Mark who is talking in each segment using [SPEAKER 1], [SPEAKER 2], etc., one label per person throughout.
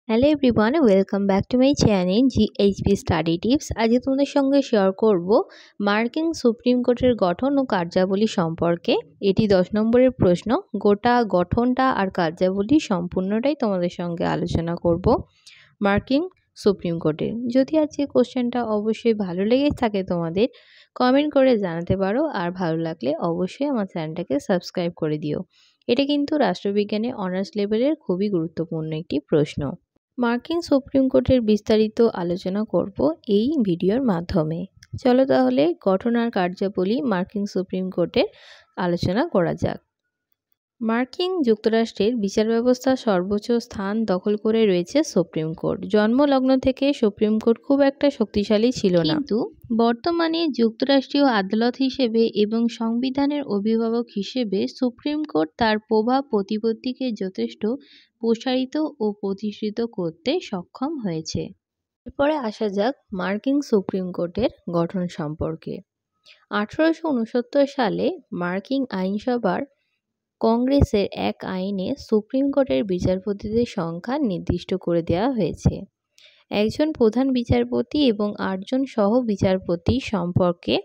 [SPEAKER 1] Hello everyone, welcome back to my channel GHP study tips. আজকে তোমাদের সঙ্গে share করব মার্কিন সুপ্রিম কোর্টের গঠন ও কার্যাবলী সম্পর্কে। এটি 10 নম্বরের প্রশ্ন। গোটা গঠনটা আর কার্যাবলী সম্পূর্ণটাই তোমাদের সঙ্গে আলোচনা করব মার্কিন সুপ্রিম কোর্টের। যদি আজকে কোশ্চেনটা অবশ্যই ভালো লেগে থাকে তোমাদের, কমেন্ট করে জানাতে পারো, আর ভালো লাগলে অবশ্যই আমার চ্যানেলটাকে সাবস্ক্রাইব করে দিও। এটা কিন্তু রাষ্ট্রবিজ্ঞানে অনার্স লেভেলের খুবই গুরুত্বপূর্ণ একটি প্রশ্ন। মার্কিন সুপ্রিম কোর্টের বিস্তারিত আলোচনা করব এই ভিডিওর মাধ্যমে। চলো তাহলে গঠন আর কার্যাবলী মার্কিন সুপ্রিম কোর্টের আলোচনা করা যাক। মার্কিন যুক্তরাষ্ট্রের বিচার ব্যবস্থার সর্বোচ্চ স্থান দখল করে রয়েছে সুপ্রিম কোর্ট। জন্মলগ্ন থেকে সুপ্রিম কোর্ট খুব একটা শক্তিশালী ছিল না, কিন্তু বর্তমানে যুক্তরাষ্ট্রীয় আদালত হিসেবে এবং সংবিধানের অভিভাবক হিসেবে সুপ্রিম কোর্ট তার প্রভাব প্রতিপত্তিকে যথেষ্ট প্রসারিত ও প্রতিষ্ঠিত করতে সক্ষম হয়েছে। এরপরে আসা যাক মার্কিন সুপ্রিম কোর্টের গঠন সম্পর্কে। 1869 সালে মার্কিন আইনসভার কংগ্রেসের এক আইনে সুপ্রিম কোর্টের বিচারপতিদের সংখ্যা নির্দিষ্ট করে দেওয়া হয়েছে। একজন প্রধান বিচারপতি এবং 8 জন সহ বিচারপতি সম্পর্কে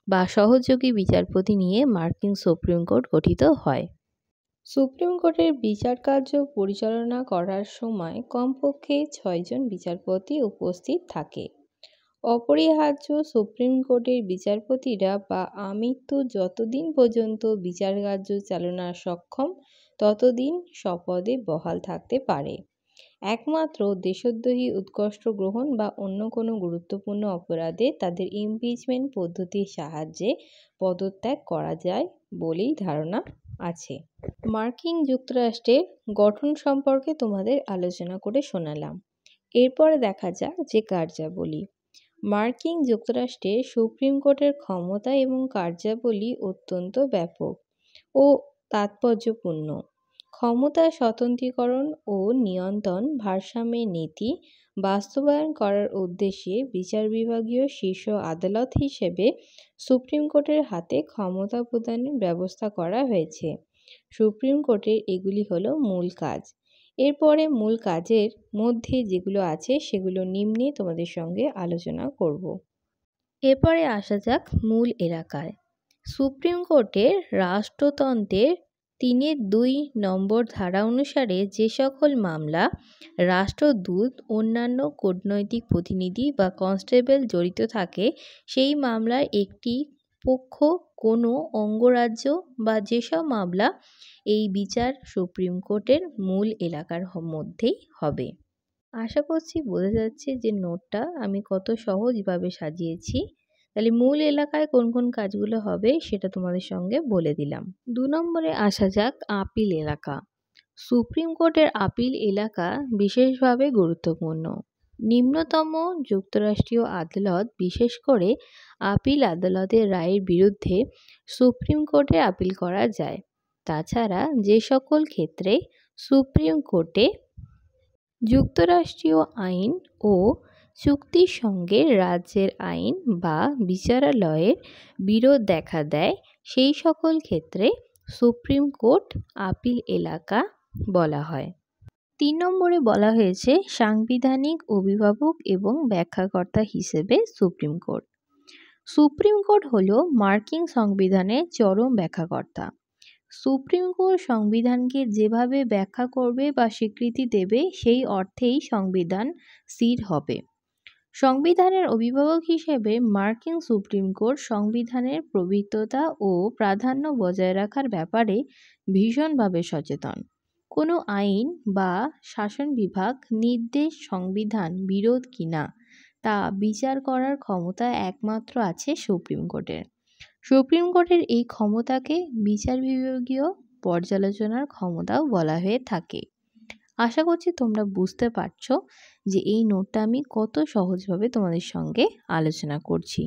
[SPEAKER 1] বা সহযোগী বিচারপতি নিয়ে মার্কিন সুপ্রিম কোর্ট গঠিত হয়। সুপ্রিম কোর্টের বিচার কার্য পরিচালনা করার সময় কমপক্ষে 6 জন বিচারপতি উপস্থিত থাকে। অপরিহার্য সুপ্রিম কোর্টের বিচারপতিরা বা আমৃত্যু যতদিন পর্যন্ত বিচার কার্য চালনা সক্ষম ততদিন স্বপদে বহাল থাকতে পারে। একমাত্র দেশদ্রোহী উৎকষ্ট গ্রহণ বা অন্য কোনো গুরুত্বপূর্ণ অপরাধে তাদের ইমপিচমেন্ট পদ্ধতির সাহায্যে পদত্যাগ করা যায় বলেই ধারণা আছে। মার্কিন যুক্তরাষ্ট্রের গঠন সম্পর্কে তোমাদের আলোচনা করে শোনালাম। এরপরে দেখা যাক যে কার্যাবলী। মার্কিন যুক্তরাষ্ট্রে সুপ্রিম কোর্টের ক্ষমতা এবং কার্যাবলী অত্যন্ত ব্যাপক ও তাৎপর্যপূর্ণ। ক্ষমতা স্বতন্ত্রীকরণ ও নিয়ন্ত্রণ ভারসাম্যের নীতি বাস্তবায়ন করার উদ্দেশ্যে বিচার বিভাগীয় শীর্ষ আদালত হিসেবে সুপ্রিম কোর্টের হাতে ক্ষমতা প্রদানের ব্যবস্থা করা হয়েছে। সুপ্রিম কোর্টের এগুলি হলো মূল কাজ। এরপরে মূল কাজের মধ্যে যেগুলো আছে সেগুলো নিম্নে তোমাদের সঙ্গে আলোচনা করব। এরপরে আসা যাক মূল এলাকায়। সুপ্রিম কোর্টের রাষ্ট্রতন্ত্রের 3(2) নম্বর ধারা অনুসারে যে সকল মামলা রাষ্ট্রদূত, অন্যান্য কূটনৈতিক প্রতিনিধি বা কনস্টেবল জড়িত থাকে, সেই মামলার একটি পক্ষ কোনো অঙ্গরাজ্য বা যেসব মামলা এই বিচার সুপ্রিম কোর্টের মূল এলাকার মধ্যেই হবে। আশা করছি বোঝা যাচ্ছে যে নোটটা আমি কত সহজভাবে সাজিয়েছি। তাহলে মূল এলাকায় কোন কোন কাজগুলো হবে সেটা তোমাদের সঙ্গে বলে দিলাম। 2 নম্বরে আসা যাক আপিল এলাকা। সুপ্রিম কোর্টের আপিল এলাকা বিশেষভাবে গুরুত্বপূর্ণ। নিম্নতম যুক্তরাষ্ট্রীয় আদালত, বিশেষ করে আপিল আদালতের রায়ের বিরুদ্ধে সুপ্রিম কোর্টে আপিল করা যায়। তাছাড়া যে সকল ক্ষেত্রে সুপ্রিম কোর্টে যুক্তরাষ্ট্রীয় আইন ও চুক্তির সঙ্গে রাজ্যের আইন বা বিচারালয়ের বিরোধ দেখা দেয়, সেই সকল ক্ষেত্রে সুপ্রিম কোর্ট আপিল এলাকা বলা হয়। 3 নম্বরে বলা হয়েছে সাংবিধানিক অভিভাবক এবং ব্যাখ্যাকর্তা হিসেবে সুপ্রিম কোর্ট। সুপ্রিম কোর্ট হলো মার্কিন সংবিধানের চরম ব্যাখ্যাকর্তা। সুপ্রিম কোর্ট সংবিধানকে যেভাবে ব্যাখ্যা করবে বা স্বীকৃতি দেবে, সেই অর্থেই সংবিধান স্থির হবে। সংবিধানের অভিভাবক হিসেবে মার্কিন সুপ্রিম কোর্ট সংবিধানের পবিত্রতা ও প্রাধান্য বজায় রাখার ব্যাপারে ভীষণভাবে সচেতন। কোনো আইন বা শাসন বিভাগ নির্দেশ সংবিধান বিরোধ কিনা তা বিচার করার ক্ষমতা একমাত্র আছে সুপ্রিম কোর্টের। সুপ্রিম কোর্টের এই ক্ষমতাকে বিচার বিভাগীয় পর্যালোচনার ক্ষমতাও বলা হয়ে থাকে। আশা করছি তোমরা বুঝতে পারছো যে এই নোটটা আমি কত সহজভাবে তোমাদের সঙ্গে আলোচনা করছি।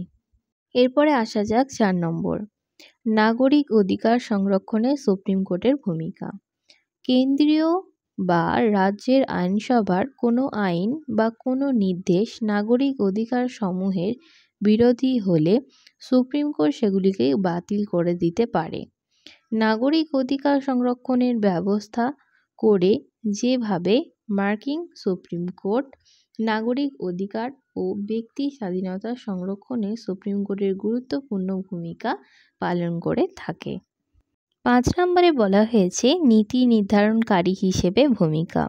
[SPEAKER 1] এরপরে আসা যাক 4 নম্বর, নাগরিক অধিকার সংরক্ষণে সুপ্রিম কোর্টের ভূমিকা। কেন্দ্রীয় বা রাজ্যের আইনসভার কোনো আইন বা কোনো নির্দেশ নাগরিক অধিকার সমূহের বিরোধী হলে সুপ্রিম কোর্ট সেগুলিকে বাতিল করে দিতে পারে। নাগরিক অধিকার সংরক্ষণের ব্যবস্থা করে যেভাবে মার্কিন সুপ্রিম কোর্ট নাগরিক অধিকার ও ব্যক্তি স্বাধীনতা সংরক্ষণে সুপ্রিম কোর্টের গুরুত্বপূর্ণ ভূমিকা পালন করে থাকে। 5 নম্বরে বলা হয়েছে নীতি নির্ধারণকারী হিসেবে ভূমিকা।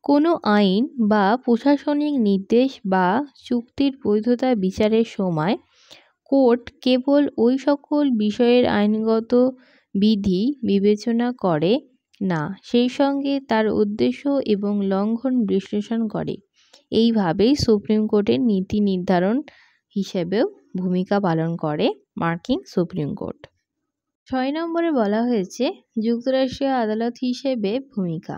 [SPEAKER 1] কোনো আইন বা প্রশাসনিক নির্দেশ বা চুক্তির বৈধতা বিচারের সময় কোর্ট কেবল ওই সকল বিষয়ের আইনগত বিধি বিবেচনা করে না, সেই সঙ্গে তার উদ্দেশ্য এবং লঙ্ঘন বিশ্লেষণ করে। এইভাবেই সুপ্রিম কোর্টের নীতি নির্ধারণ হিসেবেও ভূমিকা পালন করে মার্কিন সুপ্রিম কোর্ট। 6 নম্বরে বলা হয়েছে যুক্তরাষ্ট্রীয় আদালত হিসেবে ভূমিকা।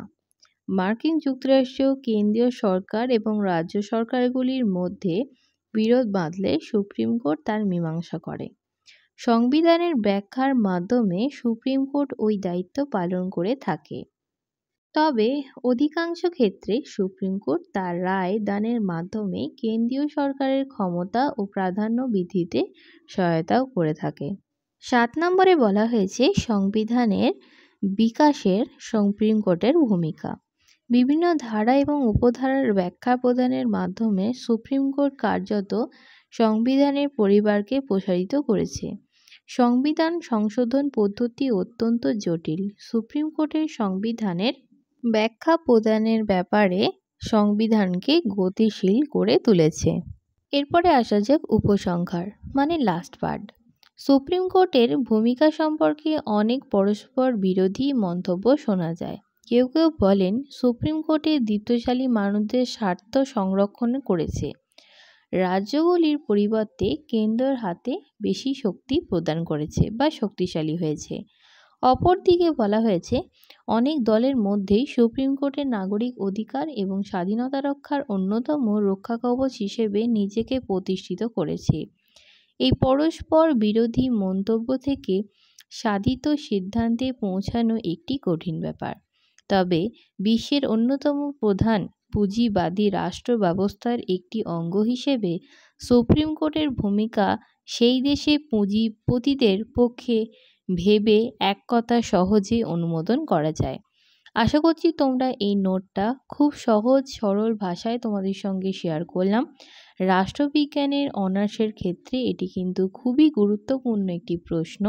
[SPEAKER 1] মার্কিন যুক্তরাষ্ট্রীয় কেন্দ্রীয় সরকার এবং রাজ্য সরকারগুলির মধ্যে বিরোধ বাঁধলে সুপ্রিম কোর্ট তার মীমাংসা করে। সংবিধানের ব্যাখ্যার মাধ্যমে সুপ্রিম কোর্ট ওই দায়িত্ব পালন করে থাকে। তবে অধিকাংশ ক্ষেত্রে সুপ্রিম কোর্ট তার রায় দানের মাধ্যমে কেন্দ্রীয় সরকারের ক্ষমতা ও প্রাধান্য বৃদ্ধিতে সহায়তাও করে থাকে। 7 নম্বরে বলা হয়েছে সংবিধানের বিকাশের সুপ্রিম কোর্টের ভূমিকা। বিভিন্ন ধারা এবং উপধারার ব্যাখ্যা প্রদানের মাধ্যমে সুপ্রিম কোর্ট কার্যত সংবিধানের পরিবারকে প্রসারিত করেছে। সংবিধান সংশোধন পদ্ধতি অত্যন্ত জটিল। সুপ্রিম কোর্টের সংবিধানের ব্যাখ্যা প্রদানের ব্যাপারে সংবিধানকে গতিশীল করে তুলেছে। এরপরে আসা যাক উপসংহার মানে লাস্ট পার্ট। সুপ্রিম কোর্টের ভূমিকা সম্পর্কে অনেক পরস্পর বিরোধী মন্তব্য শোনা যায়। কেউ কেউ বলেন সুপ্রিম কোর্টে দ্বিত্বশালী মানুষদের স্বার্থ সংরক্ষণ করেছে, রাজ্যগুলির পরিবর্তে কেন্দ্রের হাতে বেশি শক্তি প্রদান করেছে বা শক্তিশালী হয়েছে। অপরদিকে বলা হয়েছে অনেক দলের মধ্যেই সুপ্রিম কোর্টের নাগরিক অধিকার এবং স্বাধীনতা রক্ষার অন্যতম রক্ষাকবচ হিসেবে নিজেকে প্রতিষ্ঠিত করেছে। এই পরস্পর বিরোধী মন্তব্য থেকে সাধিত সিদ্ধান্তে পৌঁছানো একটি কঠিন ব্যাপার। তবে বিশ্বের অন্যতম প্রধান পুঁজিবাদী রাষ্ট্র ব্যবস্থার একটি অঙ্গ হিসেবে সুপ্রিম কোর্টের ভূমিকা সেই দেশে পুঁজিপতিদের পক্ষে ভেবে এক কথা সহজে অনুমোদন করা যায়। আশা করছি তোমরা এই নোটটা খুব সহজ সরল ভাষায় তোমাদের সঙ্গে শেয়ার করলাম। রাষ্ট্রবিজ্ঞানের অনার্সের ক্ষেত্রে এটি কিন্তু খুবই গুরুত্বপূর্ণ একটি প্রশ্ন,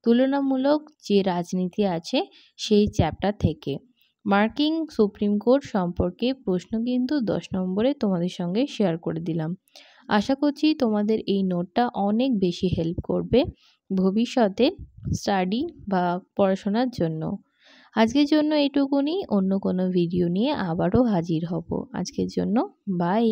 [SPEAKER 1] তুলনামূলক যে রাজনীতি আছে সেই চ্যাপ্টার থেকে। মার্কিন সুপ্রিম কোর্ট সম্পর্কে প্রশ্ন কিন্তু 10 নম্বরে তোমাদের সঙ্গে শেয়ার করে দিলাম। আশা করছি তোমাদের এই নোটটা অনেক বেশি হেল্প করবে ভবিষ্যতে স্টাডি বা পড়াশোনার জন্য। আজকের জন্য এটুকুনি, অন্য কোনো ভিডিও নিয়ে আবারও হাজির হব। আজকের জন্য বাই।